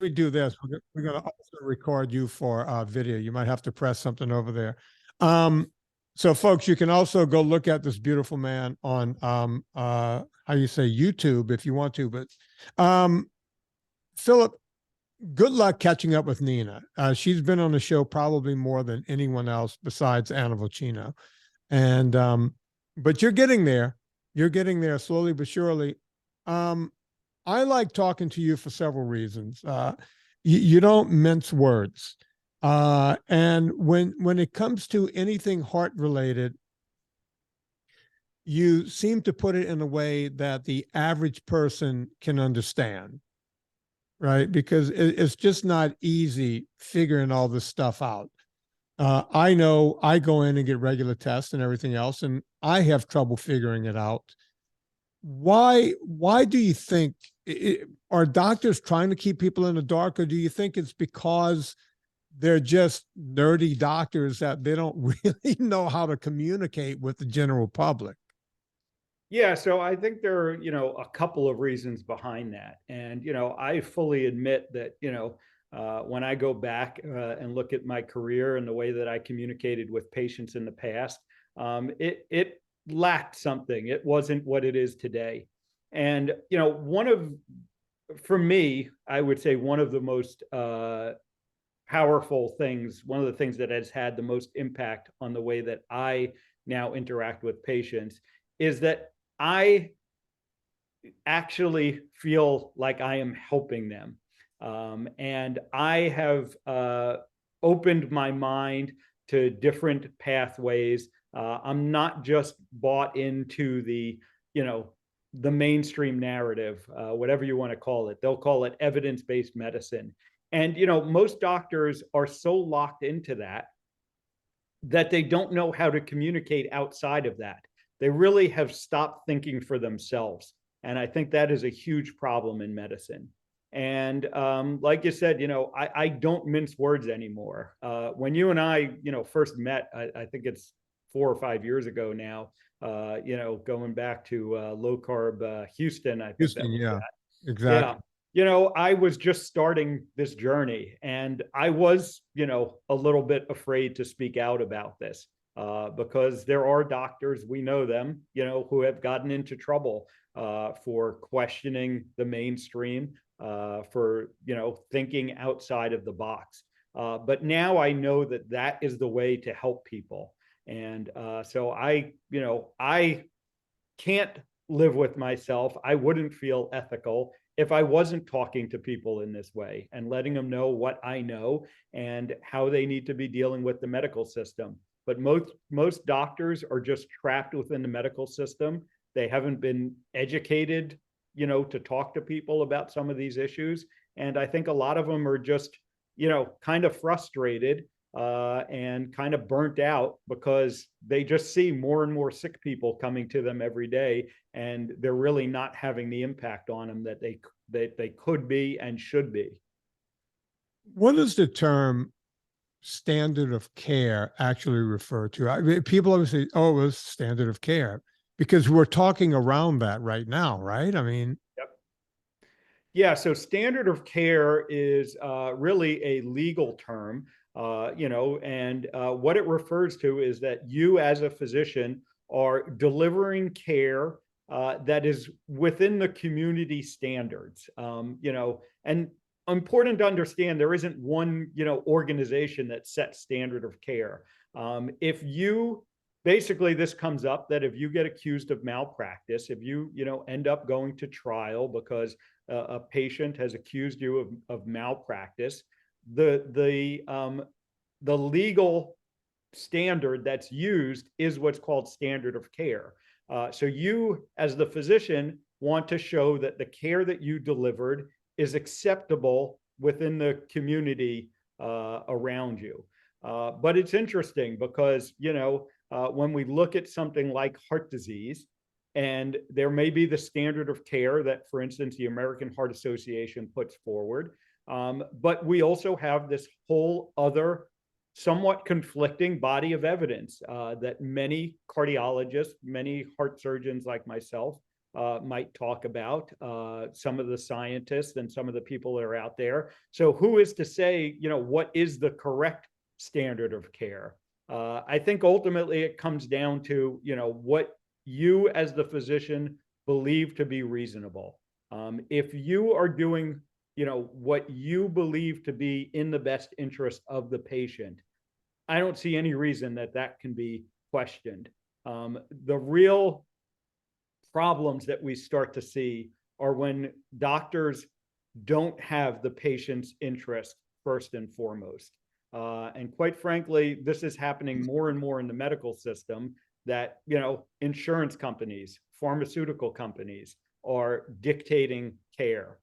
we do this, we're going to also record you for video. You might have to press something over there. So folks, you can also go look at this beautiful man on how you say YouTube if you want to. But Philip, good luck catching up with Nina. She's been on the show probably more than anyone else besides Anna Vocino. And but you're getting there. You're getting there slowly but surely. I like talking to you for several reasons. You don't mince words. And when it comes to anything heart related, you seem to put it in a way that the average person can understand, right? Because it's just not easy figuring all this stuff out. I know I go in and get regular tests and everything else, and I have trouble figuring it out. Why do you think are doctors trying to keep people in the dark, or do you think it's because they're just nerdy doctors that they don't really know how to communicate with the general public? Yeah, so I think there are, a couple of reasons behind that. And, I fully admit that, when I go back and look at my career and the way that I communicated with patients in the past, it lacked something. It wasn't what it is today. And, for me, I would say one of the most powerful things, one of the things that has had the most impact on the way that I now interact with patients is that I actually feel like I am helping them. And I have opened my mind to different pathways. I'm not just bought into the mainstream narrative, whatever you want to call it. They'll call it evidence-based medicine. And, most doctors are so locked into that they don't know how to communicate outside of that. They really have stopped thinking for themselves. And I think that is a huge problem in medicine. And like you said, I don't mince words anymore. When you and I, first met, I think it's 4 or 5 years ago now, going back to low carb Houston, I think Houston, that was yeah, that. exactly. Yeah. I was just starting this journey and I was, a little bit afraid to speak out about this. Because there are doctors, we know them, who have gotten into trouble for questioning the mainstream, for, thinking outside of the box. But now I know that that is the way to help people. And so I can't live with myself. I wouldn't feel ethical if I wasn't talking to people in this way and letting them know what I know and how they need to be dealing with the medical system. But most doctors are just trapped within the medical system. They haven't been educated, to talk to people about some of these issues. And I think a lot of them are just, kind of frustrated and kind of burnt out because they just see more and more sick people coming to them every day, and they're really not having the impact on them that they could be and should be. What does the term standard of care actually refer to? I mean, people always say, "Oh, it was standard of care," because we're talking around that right now, right? I mean, Yep. Yeah, so standard of care is really a legal term, and what it refers to is that you as a physician are delivering care that is within the community standards, and important to understand there isn't one, organization that sets standard of care. If you basically this comes up that if you get accused of malpractice, if you end up going to trial because a patient has accused you of malpractice, the legal standard that's used is what's called standard of care. So you, as the physician, want to show that the care that you delivered is acceptable within the community around you. But it's interesting because, when we look at something like heart disease, and there may be the standard of care that, for instance, the American Heart Association puts forward. But we also have this whole other somewhat conflicting body of evidence that many cardiologists, many heart surgeons like myself might talk about, some of the scientists and some of the people that are out there. So who is to say, what is the correct standard of care? I think ultimately it comes down to, what you as the physician believe to be reasonable. If you are doing, what you believe to be in the best interest of the patient, I don't see any reason that that can be questioned. The real problems that we start to see are when doctors don't have the patient's interest first and foremost. And quite frankly, this is happening more and more in the medical system, that, insurance companies, pharmaceutical companies are dictating care.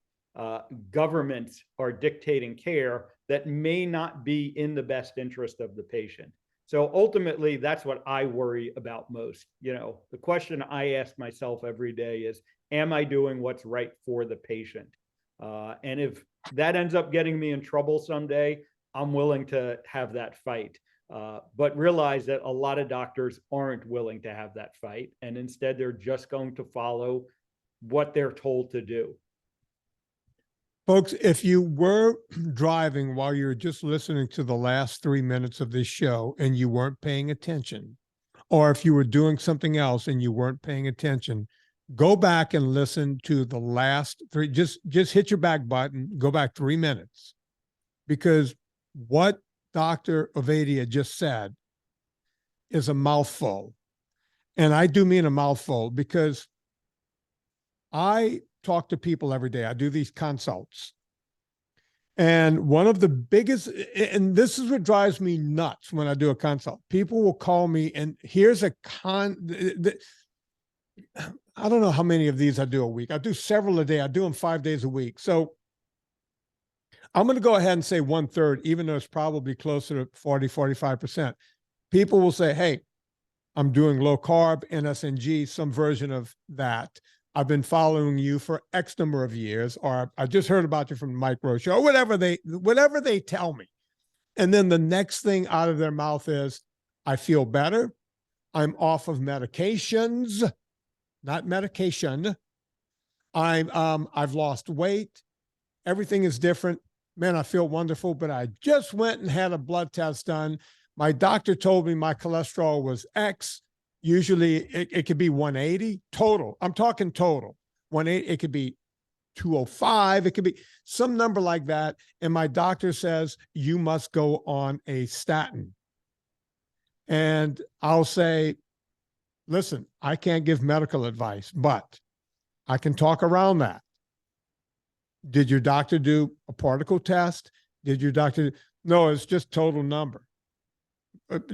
Governments are dictating care that may not be in the best interest of the patient. So ultimately, that's what I worry about most. The question I ask myself every day is, am I doing what's right for the patient? And if that ends up getting me in trouble someday, I'm willing to have that fight. But realize that a lot of doctors aren't willing to have that fight. And instead, they're just going to follow what they're told to do. Folks, if you were driving while you're just listening to the last 3 minutes of this show and you weren't paying attention, or if you were doing something else and you weren't paying attention, go back and listen to the last three. Just hit your back button, go back 3 minutes, because what Dr. Ovadia just said is a mouthful. And I do mean a mouthful, because I talk to people every day. I do these consults. And one of the biggest, and this is what drives me nuts when I do a consult, people will call me and here's I don't know how many of these I do a week. I do several a day. I do them 5 days a week. So I'm going to go ahead and say 1/3, even though it's probably closer to 40, 45%. People will say, hey, I'm doing low carb, NSNG, some version of that. I've been following you for X number of years, or I just heard about you from the Micro Show, or whatever they tell me. And then the next thing out of their mouth is, I feel better. I'm off of medications, not medication. I've lost weight. Everything is different. Man, I feel wonderful, but I just went and had a blood test done. My doctor told me my cholesterol was X. Usually it could be 180 total. I'm talking total. 180, it could be 205. It could be some number like that. And my doctor says, you must go on a statin. And I'll say, listen, I can't give medical advice, but I can talk around that. Did your doctor do a particle test? Did your doctor? No, it's just total number.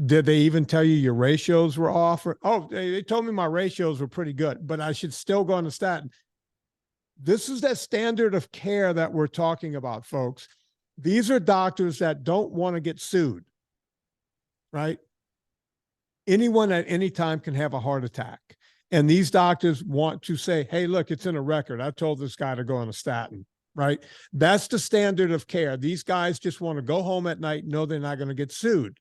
Did they even tell you your ratios were off? They told me my ratios were pretty good, but I should still go on a statin. This is that standard of care that we're talking about, folks. These are doctors that don't want to get sued, right? Anyone at any time can have a heart attack. And these doctors want to say, hey, look, it's in a record. I told this guy to go on a statin, right? That's the standard of care. These guys just want to go home at night and know they're not going to get sued.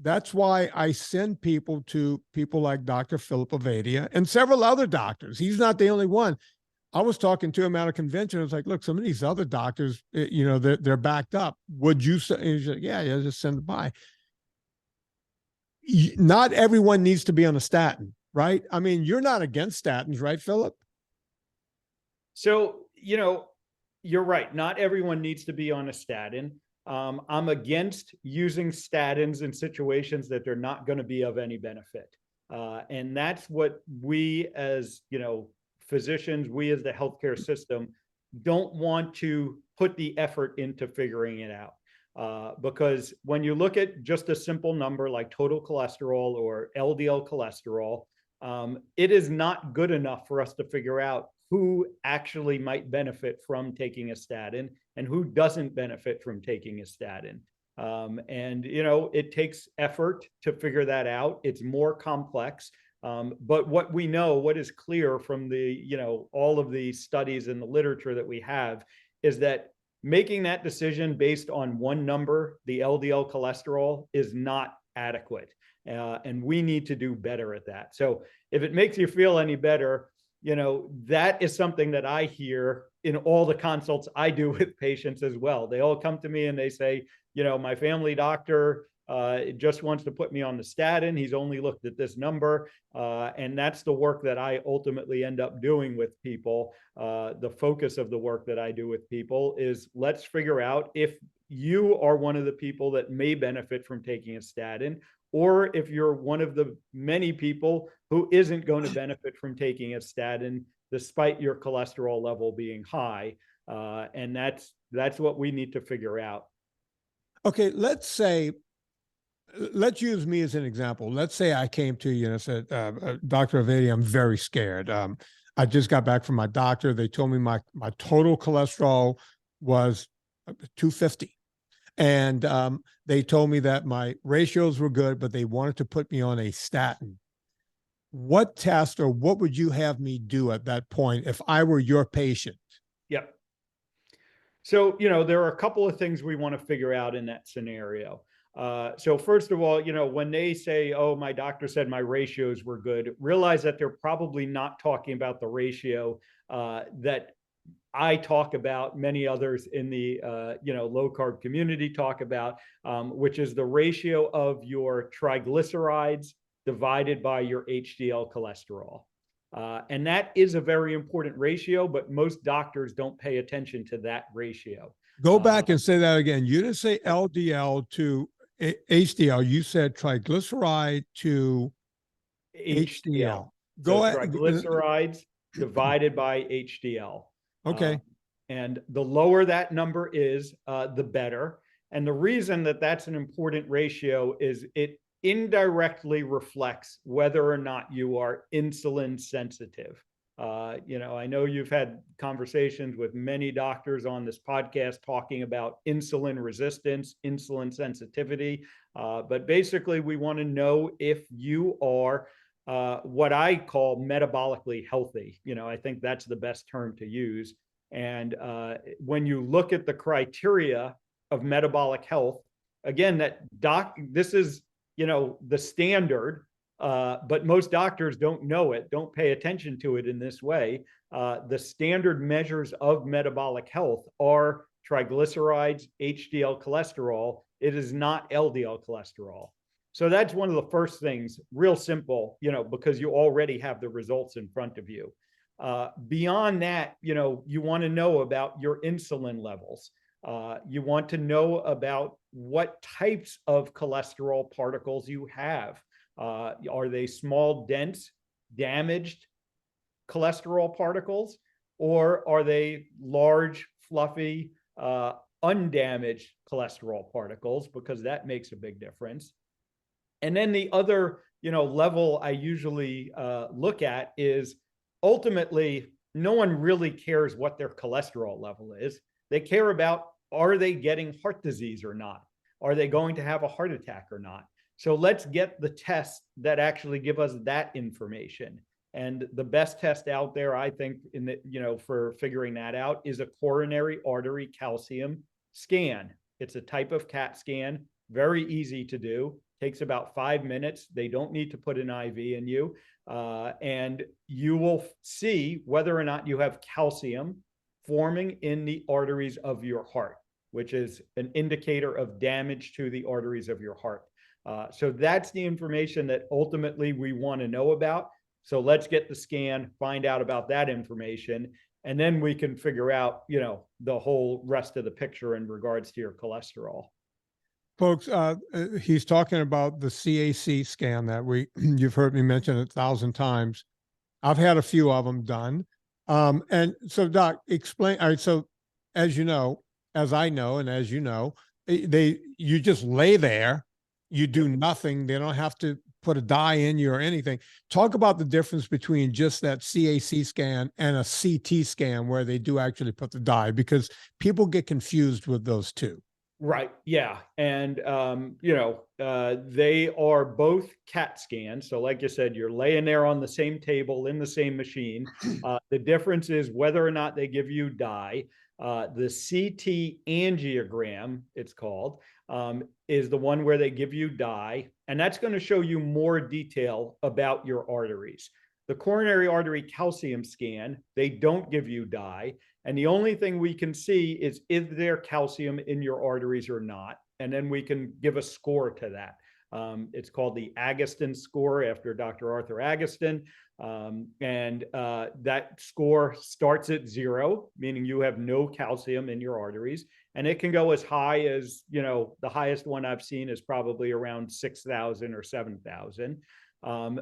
That's why I send people to people like Dr. Philip Ovadia and several other doctors. He's not the only one. I was talking to him at a convention. I was like, look, some of these other doctors, they're backed up. Would you say? He's like, yeah, just send it by. Not everyone needs to be on a statin, right? I mean, you're not against statins, right, Philip? So, you're right. Not everyone needs to be on a statin. I'm against using statins in situations that they're not going to be of any benefit. And that's what we as, physicians, we as the healthcare system don't want to put the effort into figuring it out. Because when you look at just a simple number like total cholesterol or LDL cholesterol, it is not good enough for us to figure out who actually might benefit from taking a statin and who doesn't benefit from taking a statin. And, it takes effort to figure that out. It's more complex. But what we know, what is clear from the, all of the studies and the literature that we have is that making that decision based on one number, the LDL cholesterol, is not adequate. And we need to do better at that. So if it makes you feel any better, that is something that I hear in all the consults I do with patients as well. They all come to me and they say, my family doctor just wants to put me on the statin. He's only looked at this number. And that's the work that I ultimately end up doing with people. The focus of the work that I do with people is, let's figure out if you are one of the people that may benefit from taking a statin, or if you're one of the many people who isn't going to benefit from taking a statin despite your cholesterol level being high. And that's what we need to figure out. Okay, let's use me as an example. Let's say I came to you and I said, Dr. Ovadia, I'm very scared. I just got back from my doctor. They told me my total cholesterol was 250. And they told me that my ratios were good, but they wanted to put me on a statin. What test or what would you have me do at that point if I were your patient? Yep. So, there are a couple of things we want to figure out in that scenario. So first of all, when they say, oh, my doctor said my ratios were good, realize that they're probably not talking about the ratio that I talk about, many others in the low carb community talk about, which is the ratio of your triglycerides divided by your HDL cholesterol. And that is a very important ratio, but most doctors don't pay attention to that ratio. Go back and say that again. You didn't say LDL to HDL. You said triglyceride to HDL. Go ahead. Triglycerides divided by HDL. Okay. And the lower that number is, the better. And the reason that that's an important ratio is it indirectly reflects whether or not you are insulin sensitive. I know you've had conversations with many doctors on this podcast talking about insulin resistance, insulin sensitivity. But basically, we want to know if you are what I call metabolically healthy. I think that's the best term to use. And when you look at the criteria of metabolic health, again, this is, the standard, but most doctors don't know it, don't pay attention to it in this way. The standard measures of metabolic health are triglycerides, HDL cholesterol. It is not LDL cholesterol. So that's one of the first things, real simple, because you already have the results in front of you. Beyond that, you want to know about your insulin levels. You want to know about what types of cholesterol particles you have. Are they small, dense, damaged cholesterol particles, or are they large, fluffy, undamaged cholesterol particles? Because that makes a big difference. And then the other, level I usually look at is, ultimately, no one really cares what their cholesterol level is. They care about, are they getting heart disease or not? Are they going to have a heart attack or not? So let's get the tests that actually give us that information. And the best test out there, I think, for figuring that out is a coronary artery calcium scan. It's a type of CAT scan, very easy to do. Takes about 5 minutes. They don't need to put an IV in you. And you will see whether or not you have calcium forming in the arteries of your heart, which is an indicator of damage to the arteries of your heart. So that's the information that ultimately we want to know about. So let's get the scan, find out about that information, and then we can figure out, the whole rest of the picture in regards to your cholesterol. Folks, he's talking about the CAC scan that you've heard me mention 1,000 times. I've had a few of them done. And so, Doc, explain. All right. So, as you know, as I know, and as you know, you just lay there, you do nothing. They don't have to put a dye in you or anything. Talk about the difference between just that CAC scan and a CT scan where they do actually put the dye, because people get confused with those two. Right. Yeah. And, they are both CAT scans. So like you said, you're laying there on the same table in the same machine. The difference is whether or not they give you dye. The CT angiogram, it's called, is the one where they give you dye. And that's going to show you more detail about your arteries. The coronary artery calcium scan, they don't give you dye. And the only thing we can see is there calcium in your arteries or not? And then we can give a score to that. It's called the Agustin score after Dr. Arthur Agustin. That score starts at 0, meaning you have no calcium in your arteries. And it can go as high as, the highest one I've seen is probably around 6,000 or 7,000.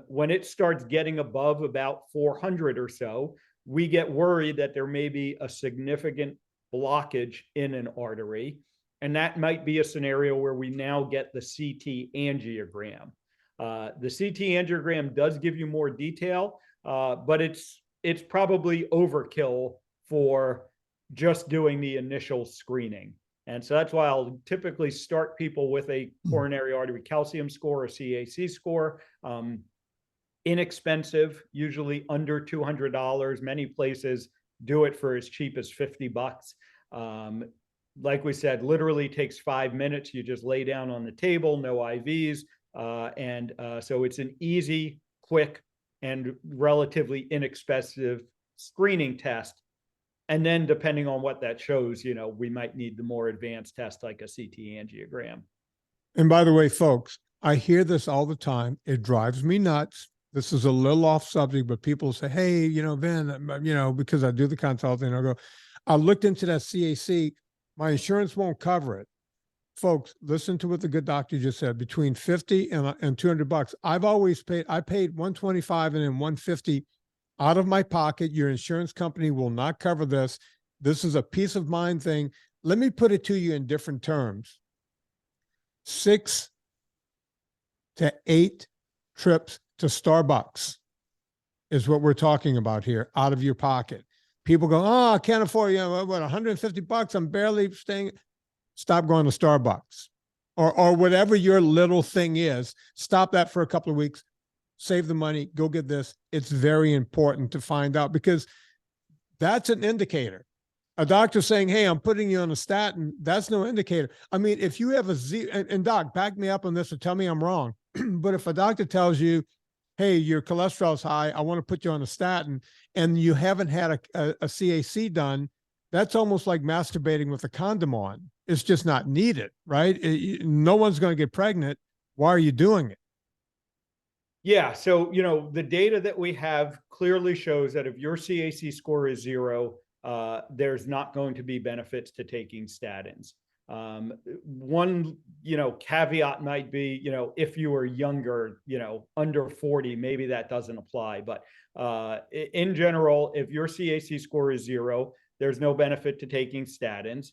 When it starts getting above about 400 or so, we get worried that there may be a significant blockage in an artery. And that might be a scenario where we now get the CT angiogram. The CT angiogram does give you more detail, but it's probably overkill for just doing the initial screening. And so that's why I'll typically start people with a coronary artery calcium score, a CAC score. Inexpensive, usually under $200. Many places do it for as cheap as $50. Like we said, literally takes 5 minutes. You just lay down on the table, no IVs. So it's an easy, quick, and relatively inexpensive screening test. And then depending on what that shows, we might need the more advanced test like a CT angiogram. And by the way, folks, I hear this all the time. It drives me nuts. This is a little off subject, but people say, hey, Vin, because I do the consulting, I'll go, I looked into that CAC. My insurance won't cover it. Folks, listen to what the good doctor just said, between 50 and $200. I paid 125 and then 150 out of my pocket. Your insurance company will not cover this. This is a peace of mind thing. Let me put it to you in different terms. 6 to 8 trips to Starbucks is what we're talking about here, out of your pocket. People go, oh, I can't afford, what, $150? I'm barely staying. Stop going to Starbucks or whatever your little thing is. Stop that for a couple of weeks, save the money, go get this. It's very important to find out because that's an indicator. A doctor saying, hey, I'm putting you on a statin, that's no indicator. I mean, if you have and doc, back me up on this or tell me I'm wrong. But if a doctor tells you, hey, your cholesterol's high, I want to put you on a statin, and you haven't had a CAC done, that's almost like masturbating with a condom on. It's just not needed, right? No one's going to get pregnant. Why are you doing it? Yeah. So, the data that we have clearly shows that if your CAC score is 0, there's not going to be benefits to taking statins. One, caveat might be, if you were younger, under 40, maybe that doesn't apply. But in general, if your CAC score is 0, there's no benefit to taking statins.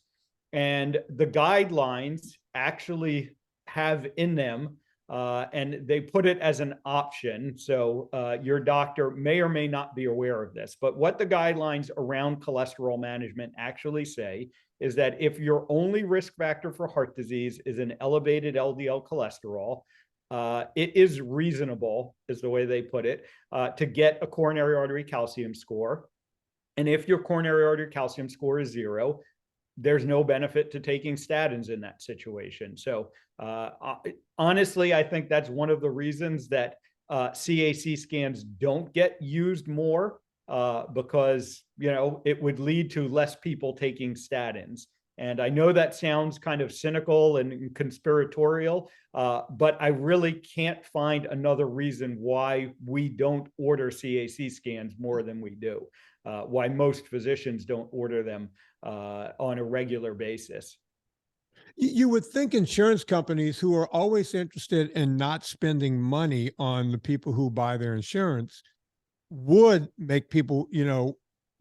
And the guidelines actually have in them, and they put it as an option. So your doctor may or may not be aware of this, but what the guidelines around cholesterol management actually say is that if your only risk factor for heart disease is an elevated LDL cholesterol, it is reasonable, is the way they put it, to get a coronary artery calcium score. And if your coronary artery calcium score is 0, there's no benefit to taking statins in that situation. So honestly, I think that's one of the reasons that CAC scans don't get used more, because, it would lead to less people taking statins. And I know that sounds kind of cynical and conspiratorial, but I really can't find another reason why we don't order CAC scans more than we do, why most physicians don't order them on a regular basis. You would think insurance companies, who are always interested in not spending money on the people who buy their insurance, would make people,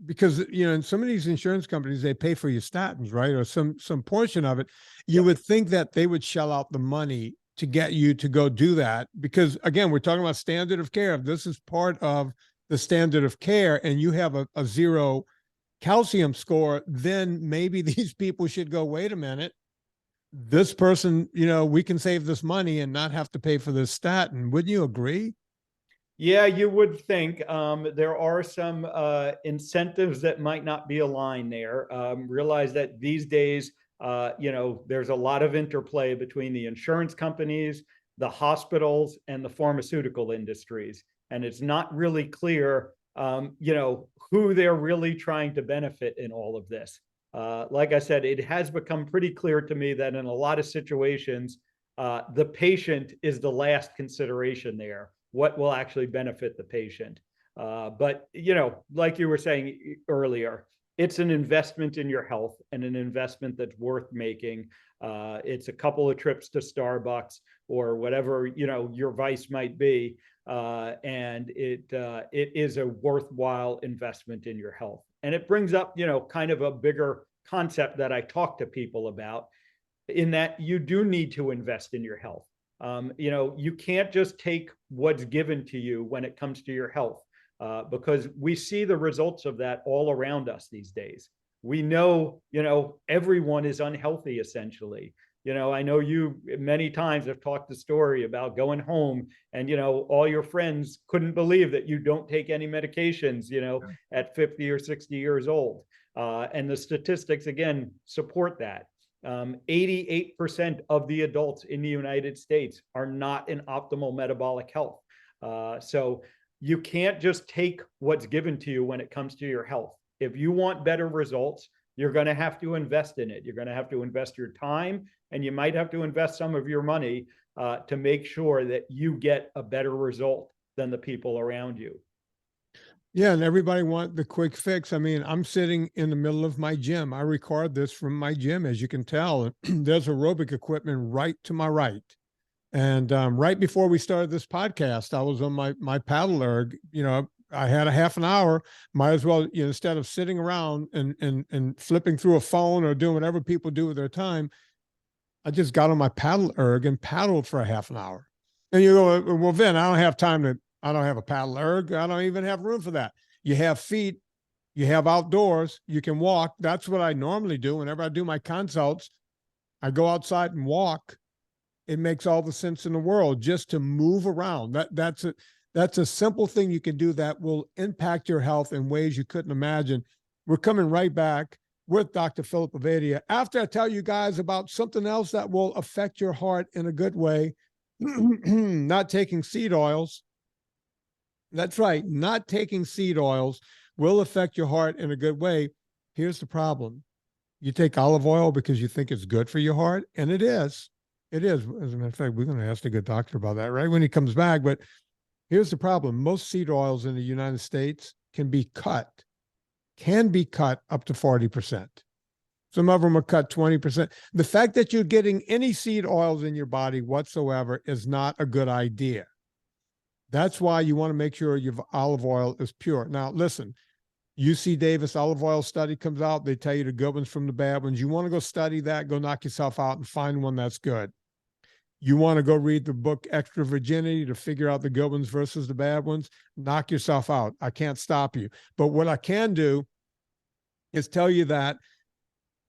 because, in some of these insurance companies, they pay for your statins, right? Or some portion of it. You would think that they would shell out the money to get you to go do that. Because again, we're talking about standard of care. If this is part of the standard of care and you have a 0 calcium score, then maybe these people should go, wait a minute, this person, we can save this money and not have to pay for this statin. Wouldn't you agree? Yeah, you would think. There are some incentives that might not be aligned there. Realize that these days, there's a lot of interplay between the insurance companies, the hospitals, and the pharmaceutical industries. and it's not really clear, who they're really trying to benefit in all of this. Like I said, it has become pretty clear to me that in a lot of situations, the patient is the last consideration there. What will actually benefit the patient? But, like you were saying earlier, it's an investment in your health and an investment that's worth making. It's a couple of trips to Starbucks or whatever, your vice might be. And it is a worthwhile investment in your health. And it brings up, kind of a bigger concept that I talk to people about, in that you do need to invest in your health. You can't just take what's given to you when it comes to your health, because we see the results of that all around us these days. We know, everyone is unhealthy essentially. I know you many times have talked the story about going home and, all your friends couldn't believe that you don't take any medications, at 50 or 60 years old. And the statistics, again, support that. 88% of the adults in the United States are not in optimal metabolic health. So you can't just take what's given to you when it comes to your health. If you want better results, you're going to have to invest in it. You're going to have to invest your time, and you might have to invest some of your money to make sure that you get a better result than the people around you. Yeah, and everybody want the quick fix. I mean, I'm sitting in the middle of my gym. I record this from my gym, as you can tell. There's aerobic equipment right to my right. And right before we started this podcast, I was on my paddle erg. I had a half an hour. Might as well, instead of sitting around and flipping through a phone or doing whatever people do with their time, I just got on my paddle erg and paddled for a half an hour. And you go, well, Vin, I don't have time to. I don't have a paddle erg. I don't even have room for that. You have feet. You have outdoors. You can walk. That's what I normally do. Whenever I do my consults, I go outside and walk. It makes all the sense in the world just to move around. That's a simple thing you can do that will impact your health in ways you couldn't imagine. We're coming right back with Dr. Philip Ovadia after I tell you guys about something else that will affect your heart in a good way. Not taking seed oils. That's right. Not taking seed oils will affect your heart in a good way. Here's the problem. You take olive oil because you think it's good for your heart, and it is. It is. As a matter of fact, we're going to ask a good doctor about that, right, when he comes back. But here's the problem. Most seed oils in the United States can be cut up to 40%. Some of them are cut 20%. The fact that you're getting any seed oils in your body whatsoever is not a good idea. That's why you want to make sure your olive oil is pure. Now, listen, UC Davis olive oil study comes out. They tell you the good ones from the bad ones. You want to go study that, go knock yourself out and find one that's good. You want to go read the book Extra Virginity to figure out the good ones versus the bad ones, knock yourself out. I can't stop you. But what I can do is tell you that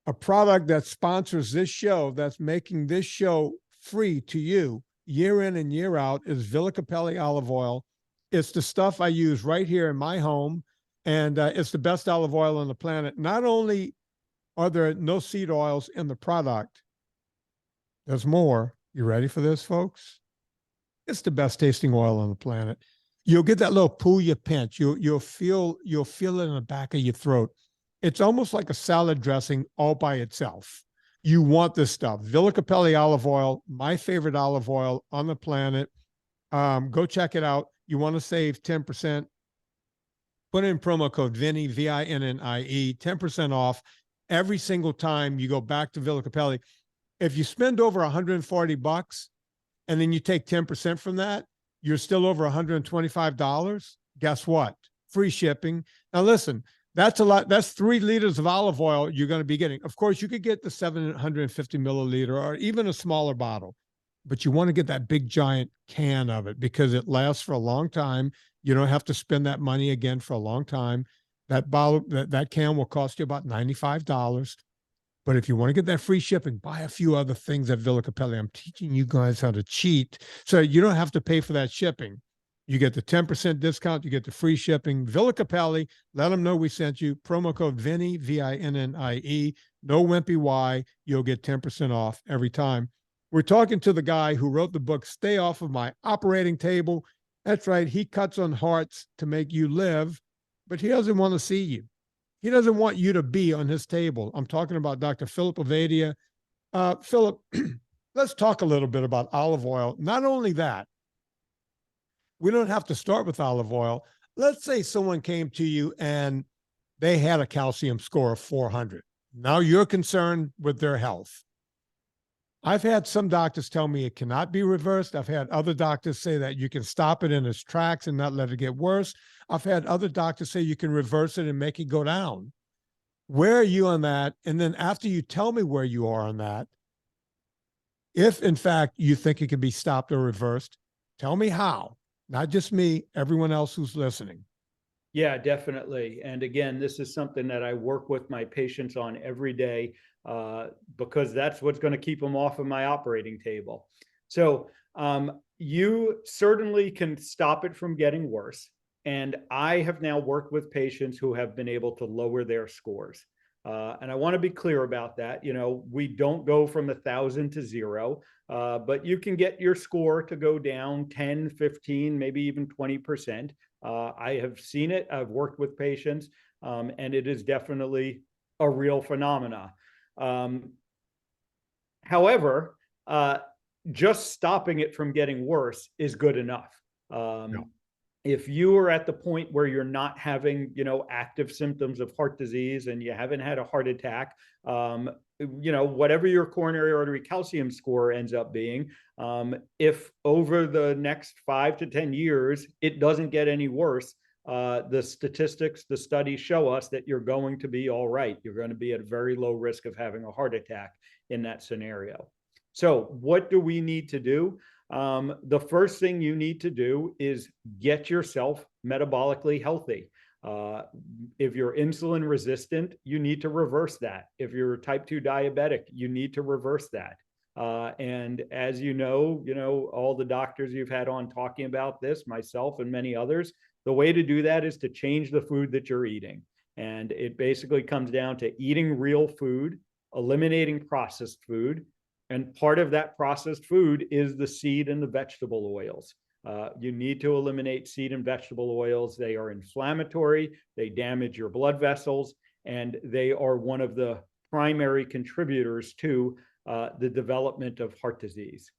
a product that sponsors this show, that's making this show free to you year in and year out, is CAPPELLI olive oil. It's the stuff I use right here in my home, and it's the best olive oil on the planet. Not only are there no seed oils in the product, there's more. You ready for this, folks? It's the best tasting oil on the planet. You'll get that little puya pinch. You'll feel it in the back of your throat. It's almost like a salad dressing all by itself. You want this stuff. CAPPELLI olive oil, my favorite olive oil on the planet. Go check it out. You want to save 10%. Put in promo code Vinnie, VINNIE, 10% off every single time you go back to CAPPELLI. If you spend over $140 and then you take 10% from that, you're still over $125. Guess what? Free shipping. Now listen, that's a lot. That's 3 liters of olive oil you're going to be getting. Of course, you could get the 750 milliliter or even a smaller bottle, but you want to get that big giant can of it because it lasts for a long time. You don't have to spend that money again for a long time. That bottle, that can will cost you about $95. But if you want to get that free shipping, buy a few other things at CAPPELLI. I'm teaching you guys how to cheat so you don't have to pay for that shipping. You get the 10% discount. You get the free shipping. CAPPELLI, let them know we sent you. Promo code Vinnie, VINNIE. No wimpy Y. You'll get 10% off every time. We're talking to the guy who wrote the book, Stay Off of My Operating Table. That's right. He cuts on hearts to make you live, but he doesn't want to see you. He doesn't want you to be on his table. I'm talking about Dr. Philip Ovadia. Philip, let's talk a little bit about olive oil. Not only that, we don't have to start with olive oil. Let's say someone came to you and they had a calcium score of 400. Now you're concerned with their health. I've had some doctors tell me it cannot be reversed. I've had other doctors say that you can stop it in its tracks and not let it get worse. I've had other doctors say you can reverse it and make it go down. Where are you on that? And then after you tell me where you are on that, if in fact you think it can be stopped or reversed, tell me how. Not just me, everyone else who's listening. Yeah, definitely. And again, this is something that I work with my patients on every day, because that's what's going to keep them off of my operating table. So you certainly can stop it from getting worse. And I have now worked with patients who have been able to lower their scores. And I want to be clear about that. You know, we don't go from 1,000 to 0, but you can get your score to go down 10, 15, maybe even 20%. I have seen it. I've worked with patients, and it is definitely a real phenomena. However, just stopping it from getting worse is good enough. No. If you are at the point where you're not having, active symptoms of heart disease and you haven't had a heart attack, whatever your coronary artery calcium score ends up being, if over the next 5 to 10 years, it doesn't get any worse, the statistics, the studies show us that you're going to be all right. You're going to be at very low risk of having a heart attack in that scenario. So what do we need to do? The first thing you need to do is get yourself metabolically healthy. If you're insulin resistant, you need to reverse that. If you're type 2 diabetic, you need to reverse that. And as you know, all the doctors you've had on talking about this, myself and many others, the way to do that is to change the food that you're eating. And it basically comes down to eating real food, eliminating processed food. And part of that processed food is the seed and the vegetable oils. You need to eliminate seed and vegetable oils. They are inflammatory, they damage your blood vessels, and they are one of the primary contributors to the development of heart disease.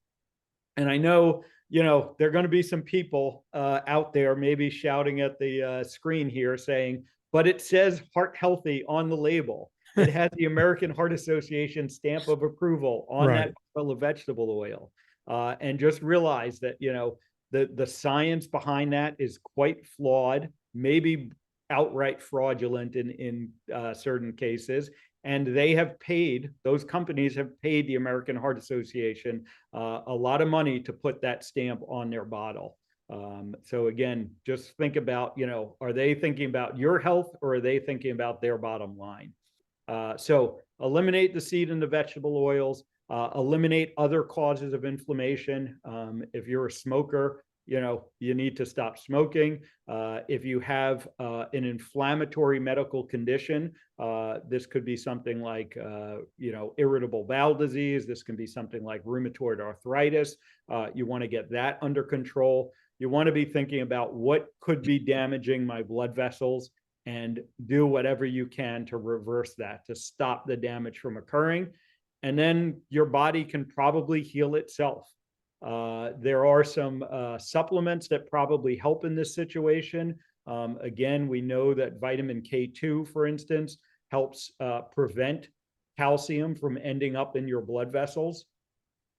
And I know, there are going to be some people out there maybe shouting at the screen here saying, but it says heart healthy on the label. It has the American Heart Association stamp of approval on that bottle of vegetable oil. And just realize that, the science behind that is quite flawed, maybe outright fraudulent in certain cases. And those companies have paid the American Heart Association a lot of money to put that stamp on their bottle. So again, just think about, are they thinking about your health or are they thinking about their bottom line? So eliminate the seed and the vegetable oils, eliminate other causes of inflammation. If you're a smoker, you need to stop smoking. If you have an inflammatory medical condition, this could be something like, irritable bowel disease. This can be something like rheumatoid arthritis. You want to get that under control. You want to be thinking about what could be damaging my blood vessels and do whatever you can to reverse that, to stop the damage from occurring. And then your body can probably heal itself. There are some supplements that probably help in this situation. Again, we know that vitamin K2, for instance, helps prevent calcium from ending up in your blood vessels.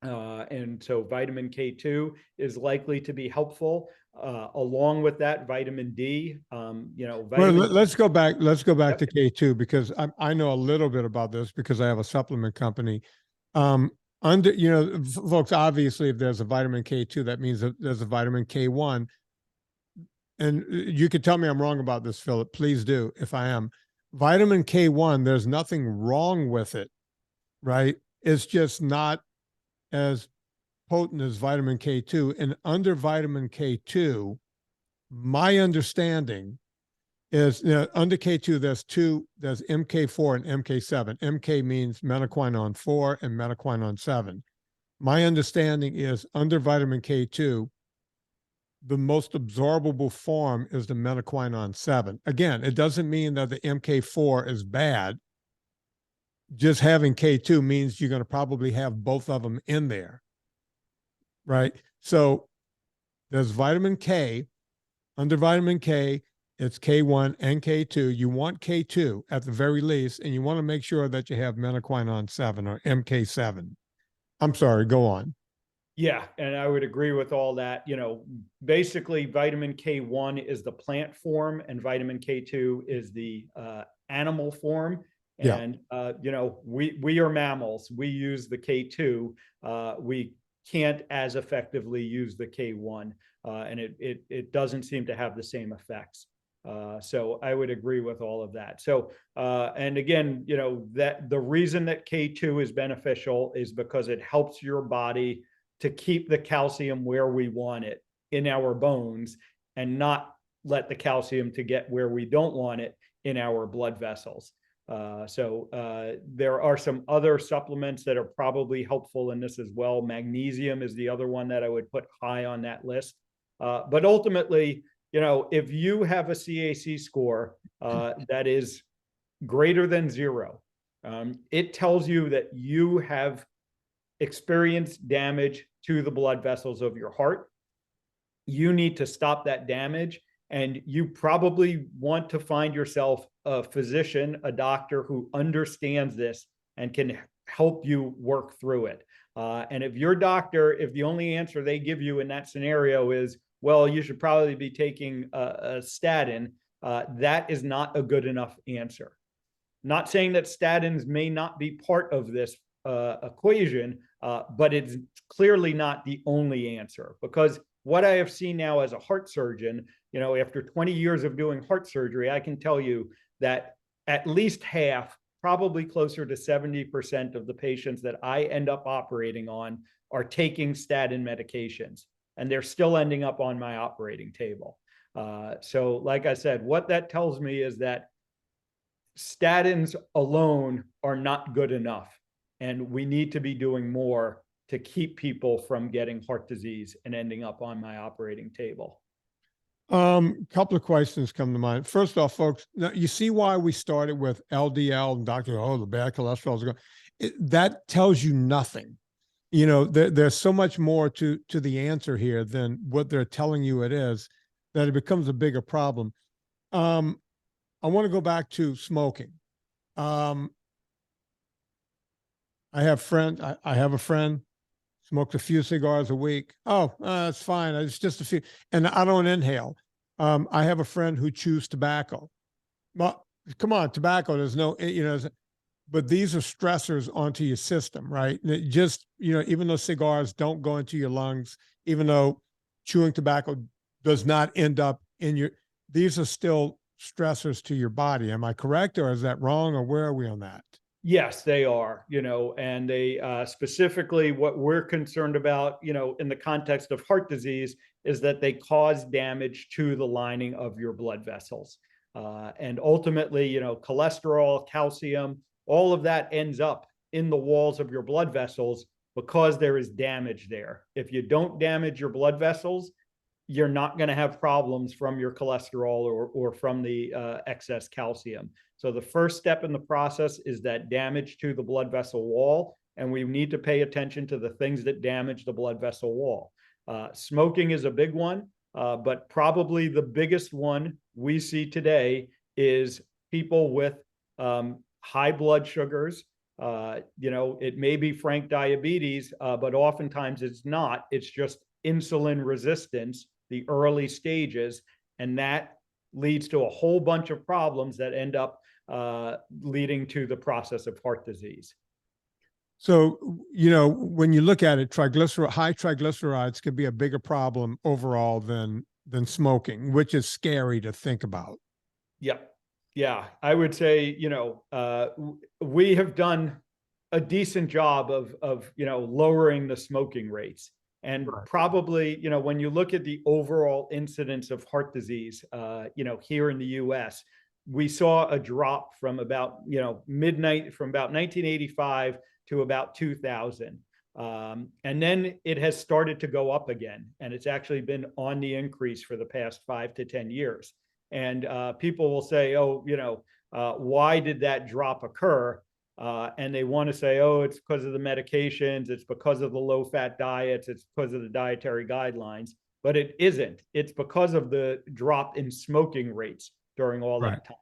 And so vitamin K2 is likely to be helpful. Along with that, vitamin D, let's go back to K2 because I know a little bit about this because I have a supplement company. Folks, obviously, if there's a vitamin K2, that means that there's a vitamin K1. And you could tell me I'm wrong about this, Philip. Please do if I am. Vitamin K1, there's nothing wrong with it, right? It's just not as potent as vitamin K2. And under vitamin K2, my understanding is under K2, there's MK4 and MK7. MK means menaquinone 4 and menaquinone 7. My understanding is under vitamin K2, the most absorbable form is the menaquinone 7. Again, it doesn't mean that the MK4 is bad. Just having K2 means you're going to probably have both of them in there, right? So there's vitamin K. Under vitamin K, it's K1 and K2. You want K2 at the very least, and you want to make sure that you have menaquinone 7 or MK7. I'm sorry, go on. Yeah, and I would agree with all that. You know, basically vitamin K1 is the plant form and vitamin K2 is the animal form. Yeah. And you know, we are mammals. We use the K2. We can't as effectively use the K1, and it doesn't seem to have the same effects. So I would agree with all of that. So and again, you know, that the reason that K2 is beneficial is because it helps your body to keep the calcium where we want it in our bones and not let the calcium to get where we don't want it in our blood vessels. There are some other supplements that are probably helpful in this as well. Magnesium is the other one that I would put high on that list. But ultimately, you know, if you have a CAC score that is greater than 0, it tells you that you have experienced damage to the blood vessels of your heart. You need to stop that damage, and you probably want to find yourself a physician, a doctor who understands this and can help you work through it. And if your doctor, if the only answer they give you in that scenario is, well, you should probably be taking a statin, that is not a good enough answer. Not saying that statins may not be part of this equation, but it's clearly not the only answer. Because what I have seen now as a heart surgeon, you know, after 20 years of doing heart surgery, I can tell you that at least half, probably closer to 70% of the patients that I end up operating on are taking statin medications, and they're still ending up on my operating table. So like I said, what that tells me is that statins alone are not good enough, and we need to be doing more to keep people from getting heart disease and ending up on my operating table. Couple of questions come to mind. First off, folks, now you see why we started with LDL and Dr. Oh, the bad cholesterol is going. That tells you nothing. You know, there's so much more to the answer here than what they're telling you it is, that it becomes a bigger problem. I want to go back to smoking. I have a friend, smoked a few cigars a week. Oh, that's fine. It's just a few, and I don't inhale. I have a friend who chews tobacco. Well, come on, tobacco. There's no, you know, but these are stressors onto your system, right? And it just, you know, even though cigars don't go into your lungs, even though chewing tobacco does not end up in your, these are still stressors to your body. Am I correct, or is that wrong, or where are we on that? Yes, they are, you know, and they specifically what we're concerned about, you know, in the context of heart disease is that they cause damage to the lining of your blood vessels. And ultimately, you know, cholesterol, calcium, all of that ends up in the walls of your blood vessels because there is damage there. If you don't damage your blood vessels, you're not going to have problems from your cholesterol or from the excess calcium. So the first step in the process is that damage to the blood vessel wall, and we need to pay attention to the things that damage the blood vessel wall. Smoking is a big one, but probably the biggest one we see today is people with high blood sugars. You know, it may be frank diabetes, but oftentimes it's not. It's just insulin resistance, the early stages, and that leads to a whole bunch of problems that end up leading to the process of heart disease. So, you know, when you look at it, high triglycerides could be a bigger problem overall than smoking, which is scary to think about. Yep. Yeah, I would say, you know, we have done a decent job of, you know, lowering the smoking rates. And Right. probably, you know, when you look at the overall incidence of heart disease, you know, here in the US, we saw a drop from about, you know, from about 1985 to about 2000. And then it has started to go up again. And it's actually been on the increase for the past 5 to 10 years. And people will say, oh, why did that drop occur? And they want to say, oh, it's because of the medications, it's because of the low-fat diets, it's because of the dietary guidelines. But it isn't. It's because of the drop in smoking rates during all that time.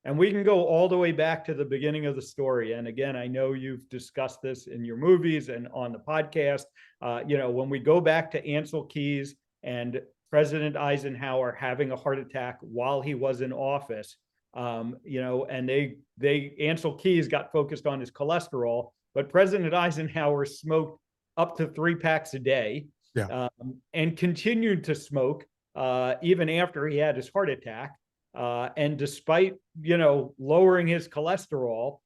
And we can go all the way back to the beginning of the story. And again, I know you've discussed this in your movies and on the podcast. When we go back to Ancel Keys and President Eisenhower having a heart attack while he was in office, and Ancel Keys got focused on his cholesterol, but President Eisenhower smoked up to 3 packs a day, and continued to smoke even after he had his heart attack. And despite, lowering his cholesterol,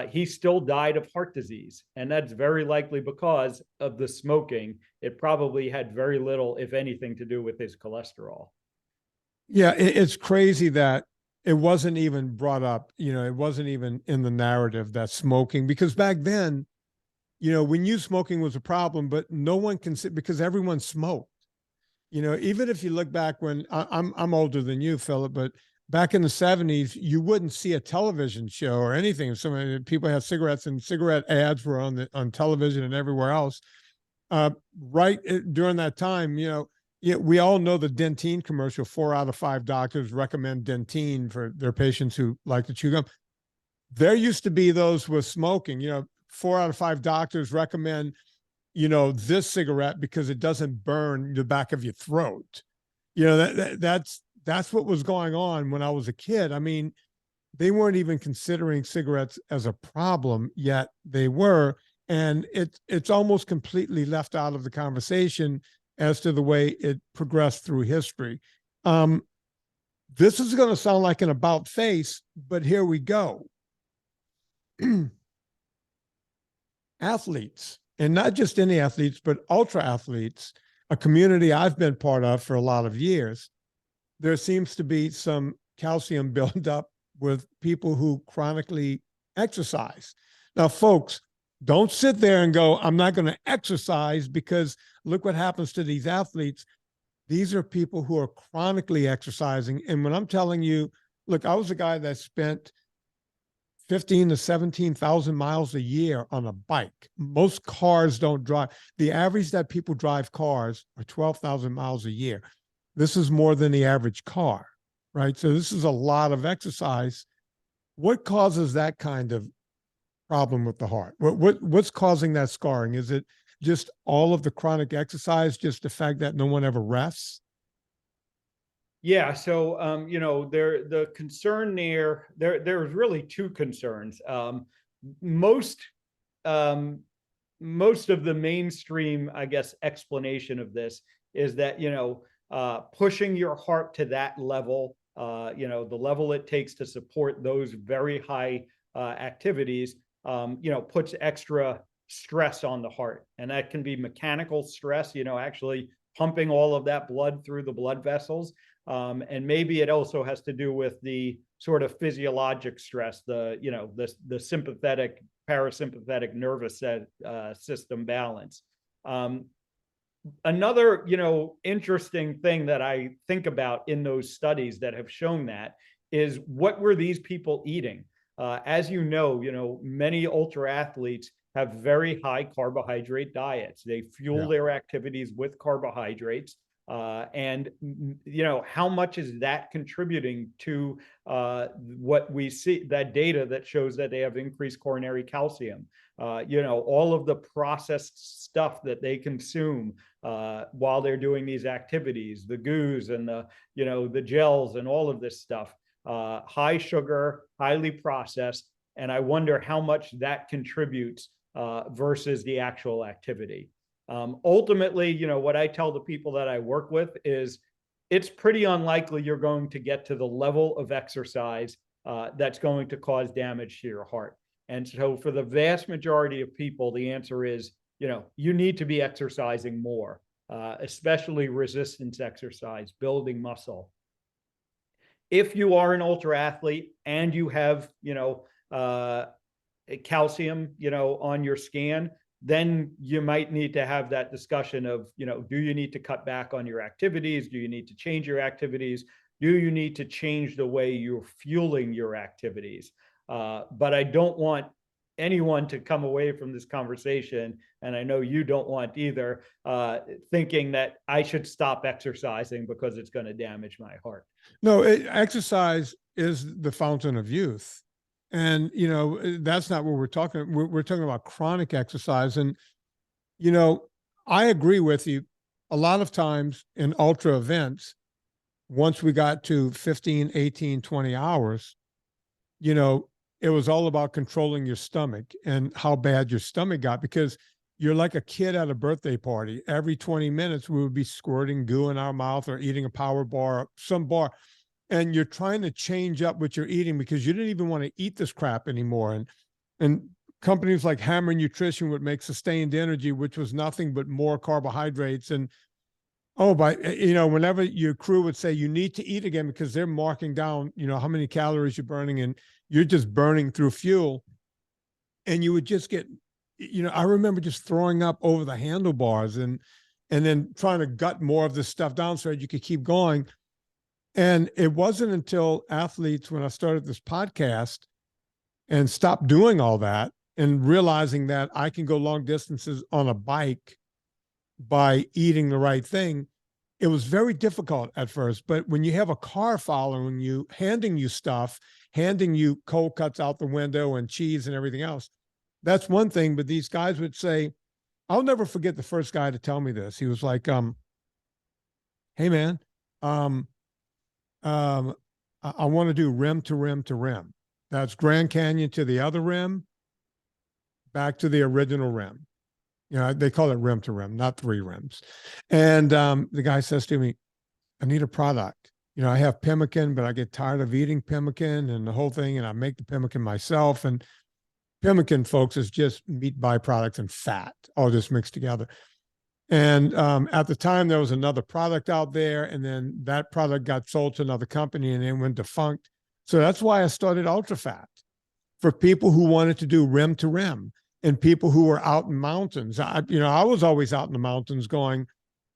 he still died of heart disease. And that's very likely because of the smoking. It probably had very little, if anything, to do with his cholesterol. Yeah, it's crazy that it wasn't even brought up, it wasn't even in the narrative that smoking, because back then, we knew smoking was a problem, but no one can sit because everyone smoked. Even if you look back when I'm older than you, Philip, but back in the 70s, you wouldn't see a television show or anything. So many people had cigarettes, and cigarette ads were on television and everywhere else. Right during that time, we all know the Dentyne commercial. 4 out of 5 doctors recommend Dentyne for their patients who like to chew gum. There used to be those with smoking. 4 out of 5 doctors recommend, this cigarette because it doesn't burn the back of your throat. That's what was going on when I was a kid. I mean, they weren't even considering cigarettes as a problem, yet they were. And it's almost completely left out of the conversation as to the way it progressed through history. This is going to sound like an about face, but here we go. Athletes, and not just any athletes, but ultra athletes, a community I've been part of for a lot of years. There seems to be some calcium buildup with people who chronically exercise. Now, folks, don't sit there and go, I'm not going to exercise, because look what happens to these athletes. These are people who are chronically exercising. And when I'm telling you, look, I was a guy that spent 15 to 17,000 miles a year on a bike. Most cars don't drive. The average that people drive cars are 12,000 miles a year. This is more than the average car, right? So this is a lot of exercise. What causes that kind of problem with the heart? What's causing that scarring? Is it just all of the chronic exercise, just the fact that no one ever rests? Yeah, so the concern there's really 2 concerns. Most of the mainstream, I guess, explanation of this is that pushing your heart to that level, the level it takes to support those very high activities, puts extra stress on the heart, and that can be mechanical stress, actually pumping all of that blood through the blood vessels. And maybe it also has to do with the sort of physiologic stress, the sympathetic, parasympathetic nervous system balance. Another, interesting thing that I think about in those studies that have shown that is, what were these people eating? As many ultra athletes have very high carbohydrate diets. They fuel their activities with carbohydrates. And how much is that contributing to what we see, that data that shows that they have increased coronary calcium? All of the processed stuff that they consume while they're doing these activities, the goos and the gels and all of this stuff, high sugar, highly processed. And I wonder how much that contributes versus the actual activity. Ultimately, what I tell the people that I work with is, it's pretty unlikely you're going to get to the level of exercise that's going to cause damage to your heart. And so for the vast majority of people, the answer is, you need to be exercising more, especially resistance exercise, building muscle. If you are an ultra athlete and you have, calcium, on your scan, then you might need to have that discussion of, do you need to cut back on your activities? Do you need to change your activities? Do you need to change the way you're fueling your activities? But I don't want anyone to come away from this conversation, and I know you don't want either, thinking that I should stop exercising because it's going to damage my heart. No, exercise is the fountain of youth. And, that's not what we're talking. We're talking about chronic exercise. And, I agree with you. A lot of times in ultra events, once we got to 15, 18, 20 hours, it was all about controlling your stomach and how bad your stomach got, because you're like a kid at a birthday party. Every 20 minutes, we would be squirting goo in our mouth or eating a power bar, some bar. And you're trying to change up what you're eating because you didn't even want to eat this crap anymore. And companies like Hammer Nutrition would make sustained energy, which was nothing but more carbohydrates. And whenever your crew would say you need to eat again because they're marking down, how many calories you're burning, and you're just burning through fuel. And you would just get, I remember just throwing up over the handlebars and then trying to gut more of this stuff down so that you could keep going. And it wasn't until athletes, when I started this podcast and stopped doing all that and realizing that I can go long distances on a bike by eating the right thing, it was very difficult at first. But when you have a car following you, handing you stuff, handing you cold cuts out the window and cheese and everything else, that's one thing. But these guys would say, I'll never forget the first guy to tell me this. He was like, hey, man, I want to do rim to rim to rim. That's Grand Canyon to the other rim, back to the original rim. They call it rim to rim, not 3 rims. And the guy says to me, I need a product. I have pemmican, but I get tired of eating pemmican and the whole thing, and I make the pemmican myself. And pemmican, folks, is just meat byproducts and fat, all just mixed together. And at the time, there was another product out there, and then that product got sold to another company and then went defunct. So that's why I started UltraFat, for people who wanted to do rim to rim and people who were out in mountains. I was always out in the mountains going,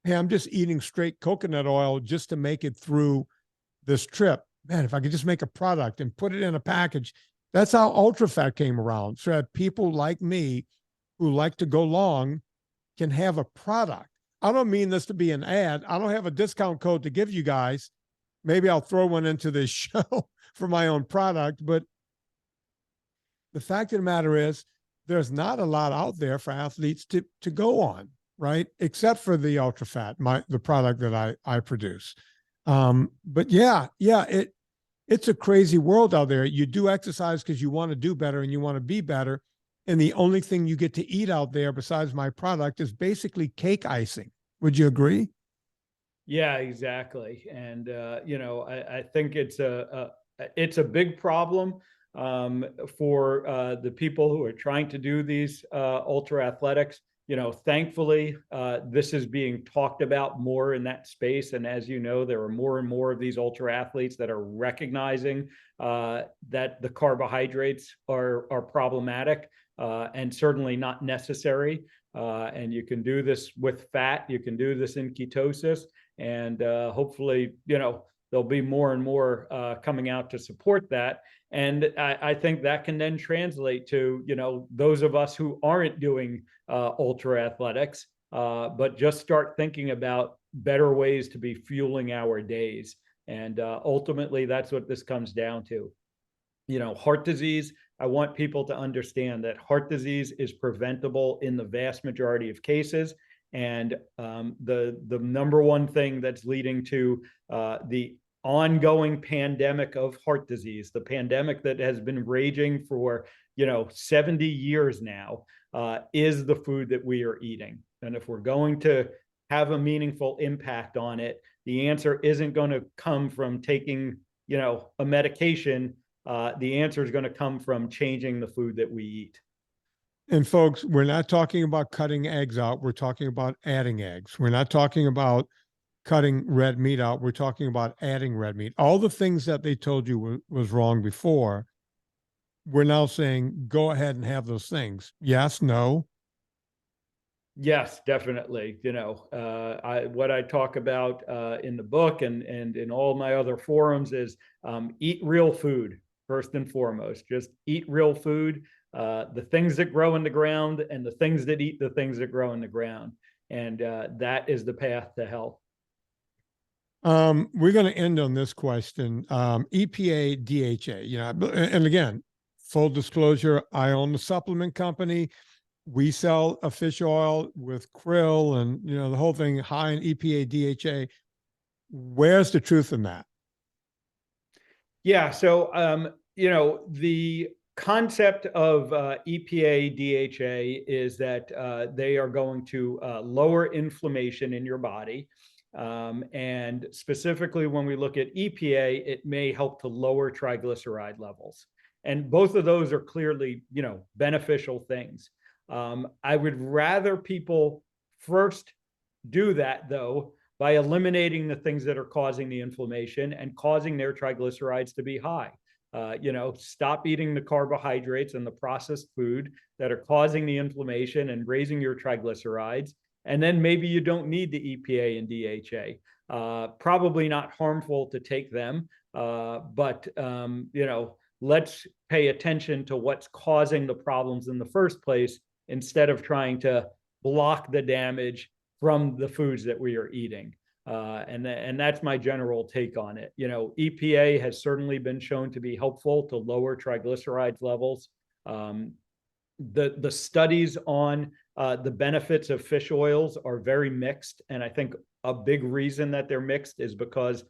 hey, I'm just eating straight coconut oil just to make it through this trip. Man, if I could just make a product and put it in a package. That's how UltraFat came around. So that people like me who like to go long can have a product. I don't mean this to be an ad. I don't have a discount code to give you guys. Maybe I'll throw one into this show for my own product. But the fact of the matter is, there's not a lot out there for athletes to go on, right? Except for the UltraFat, the product that I produce. But it's a crazy world out there. You do exercise because you want to do better and you want to be better. And the only thing you get to eat out there besides my product is basically cake icing. Would you agree? Yeah, exactly. And, I think it's a big problem for the people who are trying to do these ultra athletics. Thankfully, this is being talked about more in that space. And as you know, there are more and more of these ultra athletes that are recognizing that the carbohydrates are problematic and certainly not necessary. And you can do this with fat. You can do this in ketosis. And hopefully, there'll be more and more coming out to support that. And I think that can then translate to, those of us who aren't doing ultra athletics, but just start thinking about better ways to be fueling our days. And ultimately, that's what this comes down to. Heart disease, I want people to understand that heart disease is preventable in the vast majority of cases. And the number one thing that's leading to the ongoing pandemic of heart disease, the pandemic that has been raging for 70 years now, is the food that we are eating. And if we're going to have a meaningful impact on it, the answer isn't going to come from taking a medication. The answer is going to come from changing the food that we eat. And folks, we're not talking about cutting eggs out. We're talking about adding eggs. We're not talking about cutting red meat out. We're talking about adding red meat. All the things that they told you was wrong before, we're now saying, go ahead and have those things. Yes, no. Yes, definitely. What I talk about in the book and in all my other forums is eat real food first and foremost. Just eat real food, the things that grow in the ground and the things that eat the things that grow in the ground, and that is the path to health. We're going to end on this question. EPA, DHA, and again, full disclosure, I own the supplement company. We sell a fish oil with krill and, the whole thing high in EPA, DHA. Where's the truth in that? Yeah. So, the concept of EPA, DHA is that they are going to lower inflammation in your body. And specifically, when we look at EPA, it may help to lower triglyceride levels. And both of those are clearly, beneficial things. I would rather people first do that, though, by eliminating the things that are causing the inflammation and causing their triglycerides to be high. Stop eating the carbohydrates and the processed food that are causing the inflammation and raising your triglycerides. And then maybe you don't need the EPA and DHA. Probably not harmful to take them, but let's pay attention to what's causing the problems in the first place instead of trying to block the damage from the foods that we are eating. And that's my general take on it. EPA has certainly been shown to be helpful to lower triglycerides levels. The studies on the benefits of fish oils are very mixed. And I think a big reason that they're mixed is because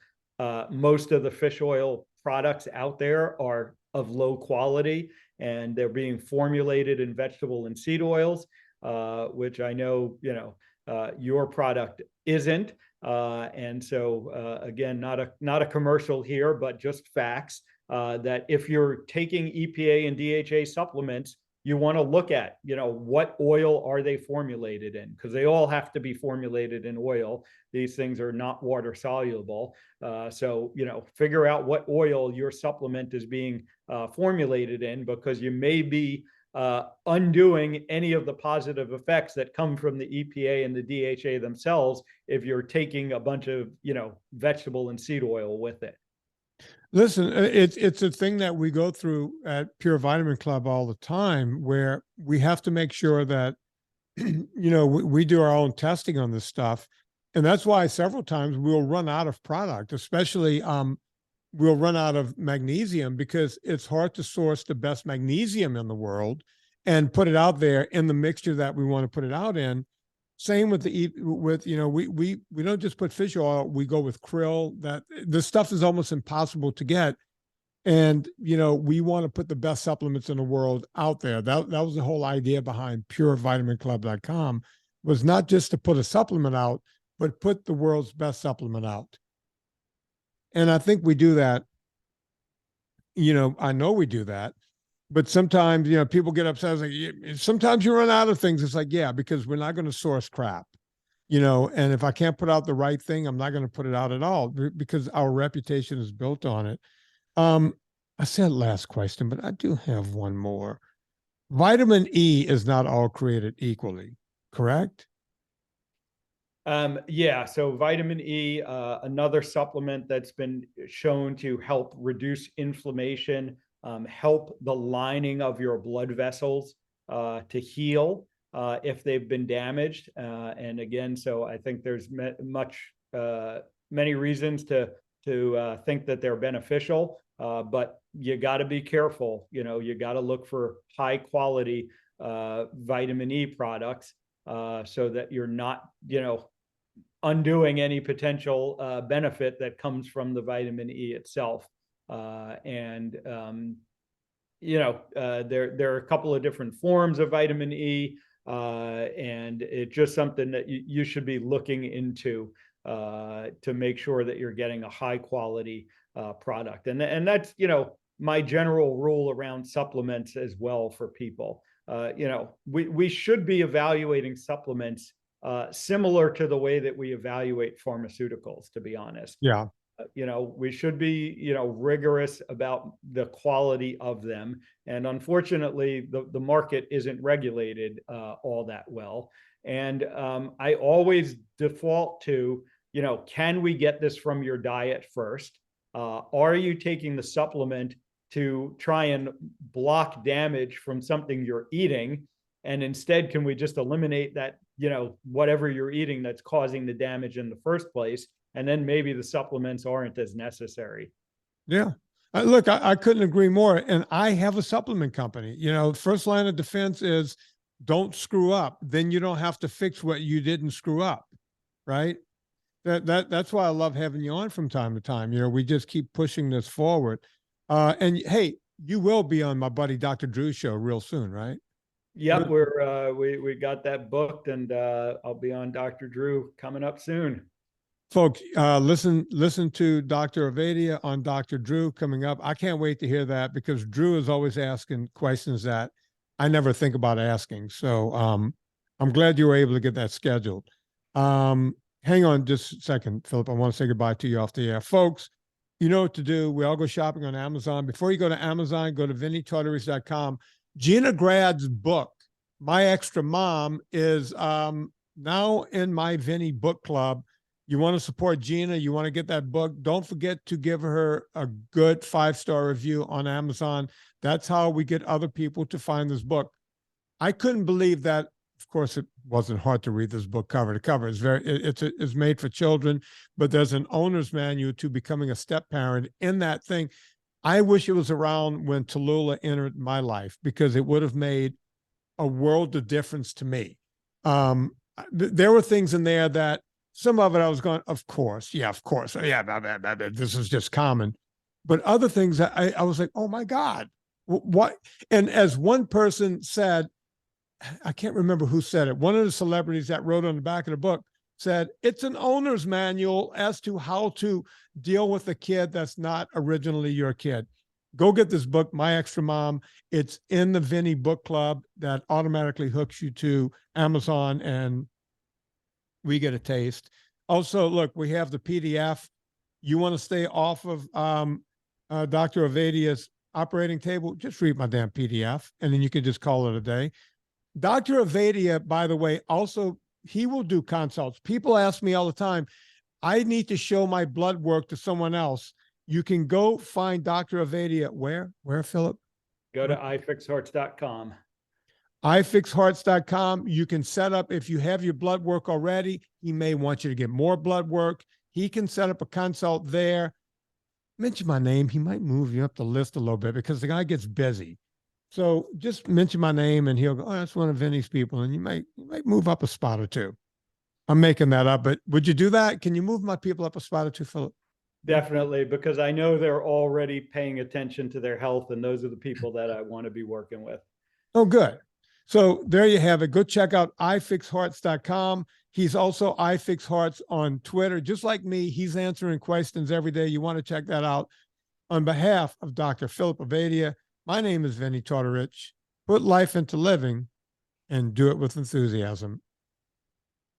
most of the fish oil products out there are of low quality, and they're being formulated in vegetable and seed oils, which I know, your product isn't. And so, again, not a commercial here, but just facts that if you're taking EPA and DHA supplements, you want to look at, what oil are they formulated in? Because they all have to be formulated in oil. These things are not water soluble. So, figure out what oil your supplement is being formulated in, because you may be undoing any of the positive effects that come from the EPA and the DHA themselves if you're taking a bunch of, vegetable and seed oil with it. Listen, it's a thing that we go through at Pure Vitamin Club all the time, where we have to make sure that, we do our own testing on this stuff. And that's why several times we'll run out of product, especially we'll run out of magnesium, because it's hard to source the best magnesium in the world and put it out there in the mixture that we want to put it out in. Same with we don't just put fish oil, we go with krill. That this stuff is almost impossible to get. And, we want to put the best supplements in the world out there. That was the whole idea behind purevitaminclub.com, was not just to put a supplement out, but put the world's best supplement out. And I think we do that. I know we do that. But sometimes, people get upset. It's like, sometimes you run out of things. It's like, yeah, because we're not going to source crap, and if I can't put out the right thing, I'm not going to put it out at all, because our reputation is built on it. I said last question, but I do have one more. Vitamin E is not all created equally, correct? Yeah. So vitamin E, another supplement that's been shown to help reduce inflammation, help the lining of your blood vessels to heal if they've been damaged. And again, so I think there's many reasons to think that they're beneficial, but you got to be careful. You got to look for high quality vitamin E products so that you're not, undoing any potential benefit that comes from the vitamin E itself. There are a couple of different forms of vitamin E, and it's just something that you should be looking into to make sure that you're getting a high quality product. And that's, my general rule around supplements as well for people. We should be evaluating supplements similar to the way that we evaluate pharmaceuticals, to be honest. Yeah. We should be, rigorous about the quality of them. And unfortunately, the market isn't regulated all that well. And I always default to, can we get this from your diet first? Are you taking the supplement to try and block damage from something you're eating? And instead, can we just eliminate that, whatever you're eating that's causing the damage in the first place? And then maybe the supplements aren't as necessary. Yeah. Look, I couldn't agree more. And I have a supplement company. First line of defense is don't screw up. Then you don't have to fix what you didn't screw up. Right. That's why I love having you on from time to time. We just keep pushing this forward. And hey, you will be on my buddy Dr. Drew's show real soon, right? Yep, we got that booked, and I'll be on Dr. Drew coming up soon. Folks, listen to Dr. Ovadia on Dr. Drew coming up. I can't wait to hear that, because Drew is always asking questions that I never think about asking. So I'm glad you were able to get that scheduled. Hang on just a second, Philip. I want to say goodbye to you off the air. Folks, you know what to do. We all go shopping on Amazon. Before you go to Amazon, go to VinnieTortorich.com. Gina Grad's book, My Extra Mom, is now in my Vinnie book club. You want to support Gina, you want to get that book, don't forget to give her a good 5-star review on Amazon. That's how we get other people to find this book. I couldn't believe that. Of course, it wasn't hard to read this book cover to cover. It's made for children, but there's an owner's manual to becoming a step parent in that thing. I wish it was around when Tallulah entered my life, because it would have made a world of difference to me. There were things in there that some of it I was going, of course. Yeah, this is just common. But other things I was like, oh my God, what? And as one person said, I can't remember who said it. One of the celebrities that wrote on the back of the book said, it's an owner's manual as to how to deal with a kid that's not originally your kid. Go get this book, My Extra Mom. It's in the Vinnie book club that automatically hooks you to Amazon, and we get a taste. Also, look, we have the PDF. You want to stay off of Dr. Ovadia's operating table, just read my damn PDF, and then you can just call it a day. Dr. Ovadia, by the way, also, he will do consults. People ask me all the time, I need to show my blood work to someone else. You can go find Dr. Ovadia. Where, Philip? Go to ifixhearts.com. ifixhearts.com. You can set up, if you have your blood work already, he may want you to get more blood work. He can set up a consult there. Mention my name. He might move you up the list a little bit, because the guy gets busy. So just mention my name and he'll go, oh, that's one of Vinnie's people. And you might move up a spot or two. I'm making that up, but would you do that? Can you move my people up a spot or two, Philip? Definitely, because I know they're already paying attention to their health, and those are the people that I want to be working with. Oh, good. So there you have it. Go check out ifixhearts.com. He's also ifixhearts on Twitter. Just like me, he's answering questions every day. You want to check that out. On behalf of Dr. Philip Ovadia, my name is Vinnie Tortorich. Put life into living and do it with enthusiasm.